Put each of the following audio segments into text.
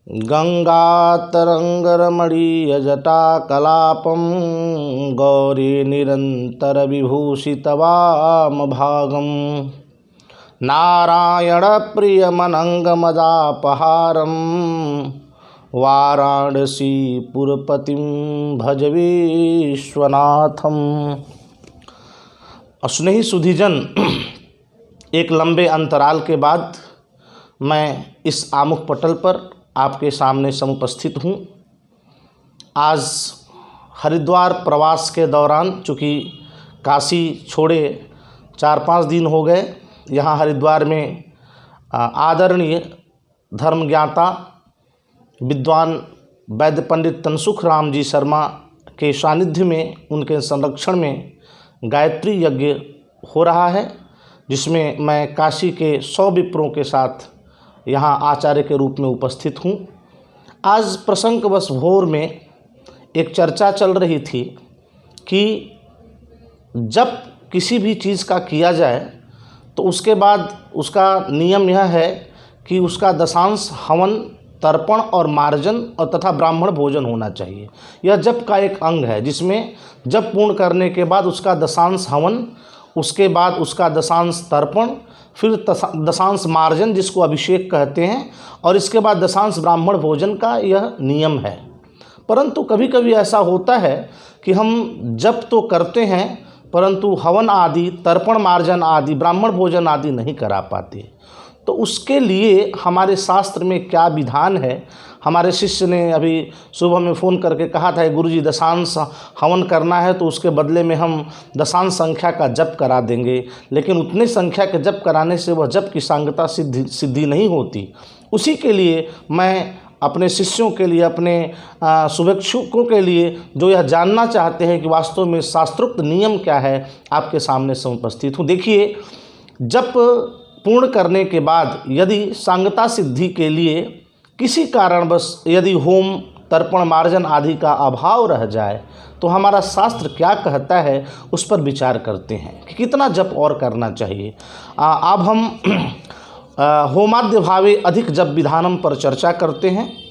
गंगातरंगरमणीयजटाकलापं गौरी निरन्तरविभूषितवामभागं नारायणप्रियमनङ्गमदापहारं वाराणसीपुरपतिं भज विश्वनाथम। स्नेही सुधीजन, एक लंबे अंतराल के बाद मैं इस आमुख पटल पर आपके सामने समुपस्थित हूँ। आज हरिद्वार प्रवास के दौरान, चूँकि काशी छोड़े 4-5 दिन हो गए, यहाँ हरिद्वार में आदरणीय धर्मज्ञाता विद्वान वैद्य पंडित तनसुख राम जी शर्मा के सानिध्य में, उनके संरक्षण में गायत्री यज्ञ हो रहा है, जिसमें मैं काशी के 100 विप्रों के साथ यहाँ आचार्य के रूप में उपस्थित हूँ। आज प्रसंगवश भोर में एक चर्चा चल रही थी कि जब किसी भी चीज़ का किया जाए तो उसके बाद उसका नियम यह है कि उसका दशांश हवन, तर्पण और मार्जन और तथा ब्राह्मण भोजन होना चाहिए। यह जप का एक अंग है, जिसमें जप पूर्ण करने के बाद उसका दशांश हवन, उसके बाद उसका दशांश तर्पण, फिर दशांश मार्जन जिसको अभिषेक कहते हैं, और इसके बाद दशांश ब्राह्मण भोजन का यह नियम है। परंतु कभी कभी ऐसा होता है कि हम जप तो करते हैं परंतु हवन आदि, तर्पण मार्जन आदि, ब्राह्मण भोजन आदि नहीं करा पाते। तो उसके लिए हमारे शास्त्र में क्या विधान है? हमारे शिष्य ने अभी सुबह में फ़ोन करके कहा था, गुरुजी दशांश हवन करना है तो उसके बदले में हम दशांश संख्या का जप करा देंगे। लेकिन उतने संख्या के जप कराने से वह जप की सांगता सिद्धि नहीं होती। उसी के लिए मैं अपने शिष्यों के लिए, अपने शुभेच्छुकों के लिए, जो यह जानना चाहते हैं कि वास्तव में शास्त्रोक्त नियम क्या है, आपके सामने से उपस्थित हूँ। देखिए, जप पूर्ण करने के बाद यदि सांगता सिद्धि के लिए किसी कारणवश यदि होम, तर्पण, मार्जन आदि का अभाव रह जाए तो हमारा शास्त्र क्या कहता है, उस पर विचार करते हैं कि कितना जप और करना चाहिए। अब हम होमाद्य भावे अधिक जप विधानम पर चर्चा करते हैं।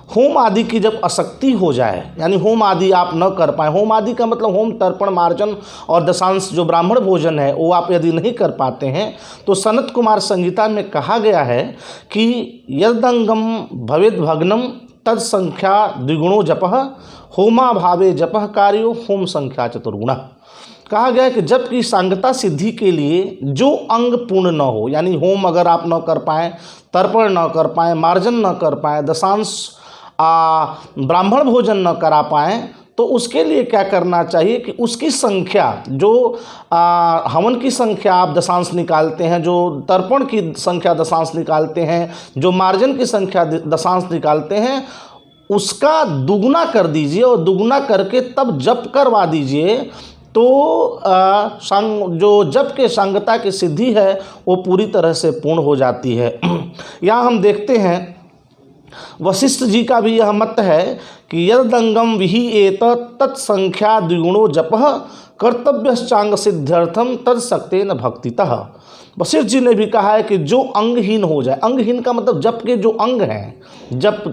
होम आदि की जब आसक्ति हो जाए, यानी होम आदि आप न कर पाएँ, होम आदि का मतलब होम, तर्पण, मार्जन और दशांश जो ब्राह्मण भोजन है वो आप यदि नहीं कर पाते हैं, तो सनत कुमार संहिता में कहा गया है कि यदंगम भवेद भग्नम तद संख्या द्विगुणो जपः होमा भावे जपः कार्यो होम संख्या चतुर्गुणः। कहा गया है कि जब की सांगता सिद्धि के लिए जो अंग पूर्ण न हो, यानी होम अगर आप न कर पाएँ, तर्पण न कर पाएँ, मार्जन न कर पाएँ, दशांश ब्राह्मण भोजन न करा पाएँ, तो उसके लिए क्या करना चाहिए कि उसकी संख्या, जो हवन की संख्या आप दशांश निकालते हैं, जो तर्पण की संख्या दशांश निकालते हैं, जो मार्जन की संख्या दशांश निकालते हैं, उसका दुगुना कर दीजिए और दुगुना करके तब जप करवा दीजिए। तो जो जप के सांगता की सिद्धि है वो पूरी तरह से पूर्ण हो जाती है। यहाँ हम देखते हैं वशिष्ठ जी का भी यह मत है कि यदंगम विहिएत तत्संख्या द्विगुणो जपः कर्तव्यश्चांग सिद्ध्यर्थम तत्सक्तेन भक्तितः। वशिष्ठ जी ने भी कहा है कि जो अंगहीन हो जाए, अंगहीन का मतलब जप के जो अंग हैं, जप,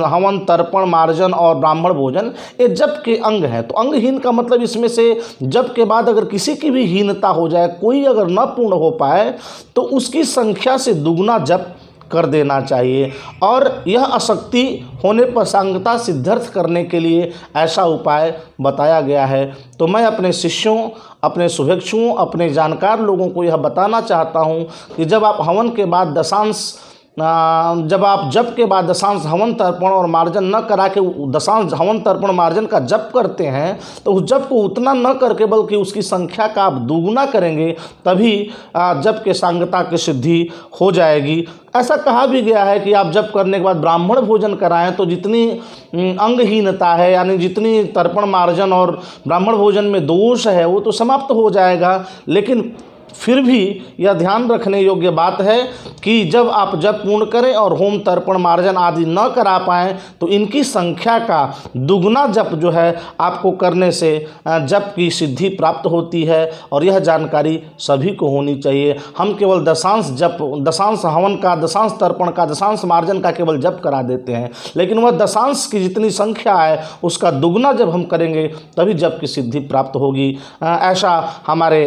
हवन, तर्पण, मार्जन और ब्राह्मण भोजन, ये जप के अंग हैं। तो अंगहीन का मतलब इसमें से जप के बाद अगर किसी की भी हीनता हो जाए, कोई अगर न पूर्ण हो पाए, तो उसकी संख्या से दुगुना जप कर देना चाहिए। और यह आसक्ति होने पर सांगता सिद्ध्यर्थ करने के लिए ऐसा उपाय बताया गया है। तो मैं अपने शिष्यों, अपने शुभेच्छुओं, अपने जानकार लोगों को यह बताना चाहता हूँ कि जब आप हवन के बाद दशांश, जब आप जप के बाद दशांश हवन, तर्पण और मार्जन न करा के दशांश हवन, तर्पण, मार्जन का जप करते हैं, तो उस जप को उतना न करके बल्कि उसकी संख्या का आप दुगुना करेंगे, तभी जप के सांगता की सिद्धि हो जाएगी। ऐसा कहा भी गया है कि आप जप करने के बाद ब्राह्मण भोजन कराएं तो जितनी अंगहीनता है, यानी जितनी तर्पण, मार्जन और ब्राह्मण भोजन में दोष है, वो तो समाप्त हो जाएगा। लेकिन फिर भी यह ध्यान रखने योग्य बात है कि जब आप जप पूर्ण करें और होम तर्पण मार्जन आदि न करा पाएँ तो इनकी संख्या का दुगना जप जो है आपको करने से जप की सिद्धि प्राप्त होती है। और यह जानकारी सभी को होनी चाहिए। हम केवल दशांश जप, दशांश हवन का, दशांश तर्पण का, दशांश मार्जन का केवल जप करा देते हैं, लेकिन वह दशांश की जितनी संख्या है उसका दुगना जब हम करेंगे तभी जप की सिद्धि प्राप्त होगी। ऐसा हमारे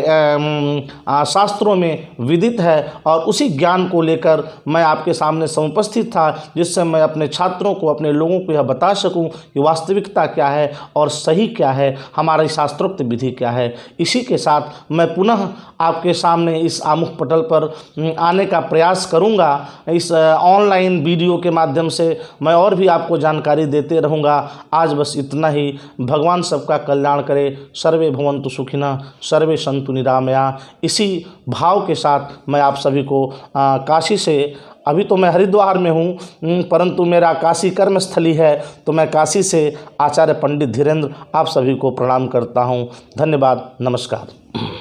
शास्त्रों में विदित है और उसी ज्ञान को लेकर मैं आपके सामने समुपस्थित था, जिससे मैं अपने छात्रों को, अपने लोगों को यह बता सकूं कि वास्तविकता क्या है और सही क्या है, हमारी शास्त्रोक्त विधि क्या है। इसी के साथ मैं पुनः आपके सामने इस आमुख पटल पर आने का प्रयास करूंगा। इस ऑनलाइन वीडियो के माध्यम से मैं और भी आपको जानकारी देते रहूंगा। आज बस इतना ही। भगवान सबका कल्याण करे। सर्वे भवन्तु सुखिनः, सर्वे सन्तु निरामया। इसी भाव के साथ मैं आप सभी को काशी से, अभी तो मैं हरिद्वार में हूँ परंतु मेरा काशी कर्मस्थली है, तो मैं काशी से आचार्य पंडित धीरेन्द्र आप सभी को प्रणाम करता हूँ। धन्यवाद। नमस्कार।